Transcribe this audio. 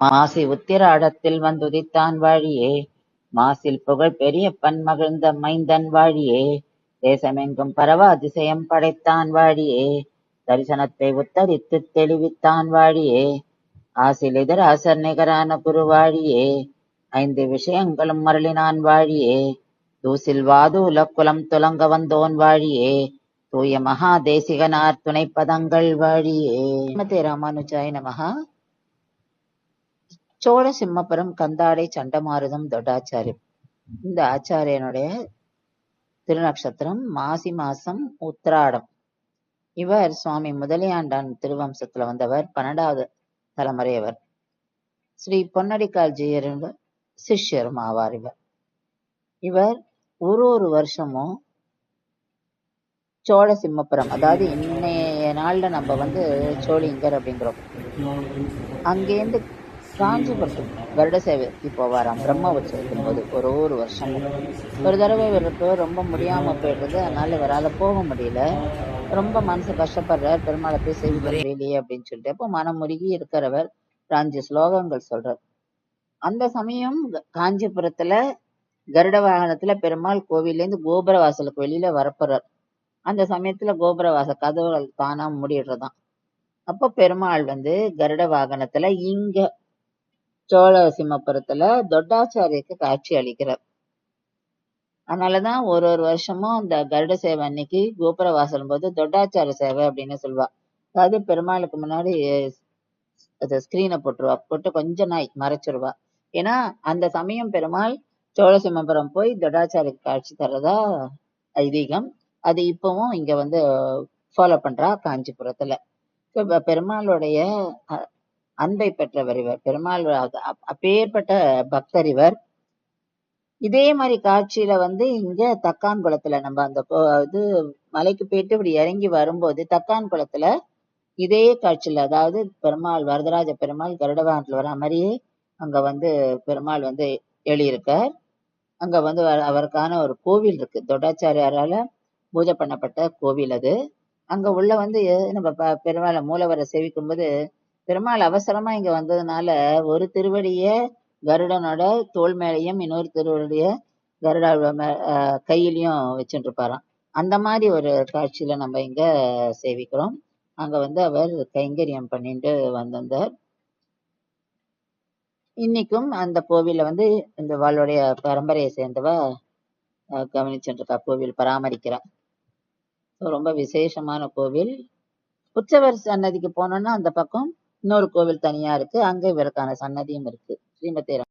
மாசி உத்திராடத்தில் வந்துதித்தான் வாழியே, மாசில் புகழ் பெரியப்பன் மகிழ்ந்த மைந்தன் வாழியே, தேசமெங்கும் பரவ அதிசயம் படைத்தான் வாழியே, தரிசனத்தை உத்தரித்துத் தெளிவித்தான் வாழியே, ஆசில் எதிராசர் நிகரான குரு வாழியே, 5 விஷயங்களும் மருளினான் வாழியே, தூசில் வாதூல குலம் துலங்க வந்தோன் வாழியே, தூய மகா தேசிகனார் துணைப்பதங்கள் வாழியே. ஸ்ரீமதே ராமானுஜாய நமஹ. சோழ சிம்மபுரம் கந்தாடை சண்டமாருதம் தொட்டாச்சாரியம். இந்த ஆச்சாரியனுடைய திருநக்ஷத்திரம் மாசி மாசம் உத்திராடம். இவர் சுவாமி முதலியாண்டான் திருவம்சத்துல வந்தவர், 12வது தலைமுறையவர். ஸ்ரீ பொன்னடிக்கால் ஜீயரின் சிஷ்யரும் ஆவார். இவர் ஒரு வருஷமும் சோழ சிம்மபுரம், அதாவது இன்னைய நாள்ல நம்ம சோழிங்கர் அப்படிங்கிறோம், அங்கேருந்து காஞ்சிபுரத்துக்கு வருட சேவைக்கு போவாராம் பிரம்ம உற்சவத்தின் போது. ஒரு வருஷமும் ஒரு தடவை இவருக்கு ரொம்ப முடியாம போயிடுறது, அதனால இவரால் போக முடியல. ரொம்ப மனசு கஷ்டப்படுறார், பெருமாளை போய் சேவிக்க முடியலையே அப்படின்னு சொல்லிட்டு. அப்போ மனம் முருகி இருக்கிறவர் 5 ஸ்லோகங்கள் சொல்றார். அந்த சமயம் காஞ்சிபுரத்துல கருட வாகனத்துல பெருமாள் கோவிலேருந்து கோபுர வாசலுக்கு வெளியில வரப்போறார். அந்த சமயத்துல கோபுர வாசல் கதவுகள் தானா மூடிடுறதாம். அப்போ பெருமாள் கருட வாகனத்துல இங்க சோழ சிம்மபுரத்துல தொட்டாச்சாரியருக்கு காட்சி அளிக்கிறார். அதனாலதான் ஒரு வருஷமும் அந்த கருட சேவை அன்னைக்கு கோபுர வாசல் போது தொட்டாச்சார சேவை அப்படின்னு சொல்லுவா. அதாவது பெருமாளுக்கு முன்னாடி ஸ்கிரீனை போட்டு கொஞ்ச நாய் மறைச்சிருவா. ஏன்னா அந்த சமயம் பெருமாள் சோழ சிம்மபுரம் போய் தொட்டாச்சாரிக்கு காட்சி தர்றதா ஐதீகம். அது இப்பவும் இங்க ஃபாலோ பண்றா காஞ்சிபுரத்துல. பெருமாளுடைய அன்பை பெற்றவர் இவர். பெருமாள் அப்பேற்பட்ட பக்தர் இவர். இதே மாதிரி காட்சியில இங்க தக்கான் குளத்துல நம்ம அந்த இது மலைக்கு போயிட்டு இப்படி இறங்கி வரும்போது தக்கான் குளத்துல இதே காட்சியில, அதாவது பெருமாள் வரதராஜ பெருமாள் கருட வாகனத்துல வர மாதிரியே அங்க பெருமாள் எழுதியிருக்கார். அங்க அவருக்கான ஒரு கோவில் இருக்கு, தொட்டாச்சாரியாரால பூஜை பண்ணப்பட்ட கோவில் அது. அங்க உள்ள நம்ம பெருமாளை மூலவரை சேவிக்கும் போது பெருமாள் அவசரமா இங்க வந்ததுனால ஒரு திருவடிய கருடனோட தோல் மேலையும் இன்னொரு திருவடிய கருட கையிலையும் வச்சுட்டு இருப்பாராம். அந்த மாதிரி ஒரு காட்சியில நம்ம இங்க சேவிக்கிறோம். அங்க அவர் கைங்கரியம் பண்ணிட்டு வந்தார். இன்னைக்கும் அந்த கோவில இந்த அவளுடைய பரம்பரையை சேர்ந்தவ கவனிச்சுட்டு இருக்கா, கோவில் பராமரிக்கிறா. ரொம்ப விசேஷமான கோவில். உற்சவர் சன்னதிக்கு போனோம்னா அந்த பக்கம் இன்னொரு கோவில் தனியா இருக்கு, அங்க இவருக்கான சன்னதியும் இருக்கு. ஸ்ரீமதே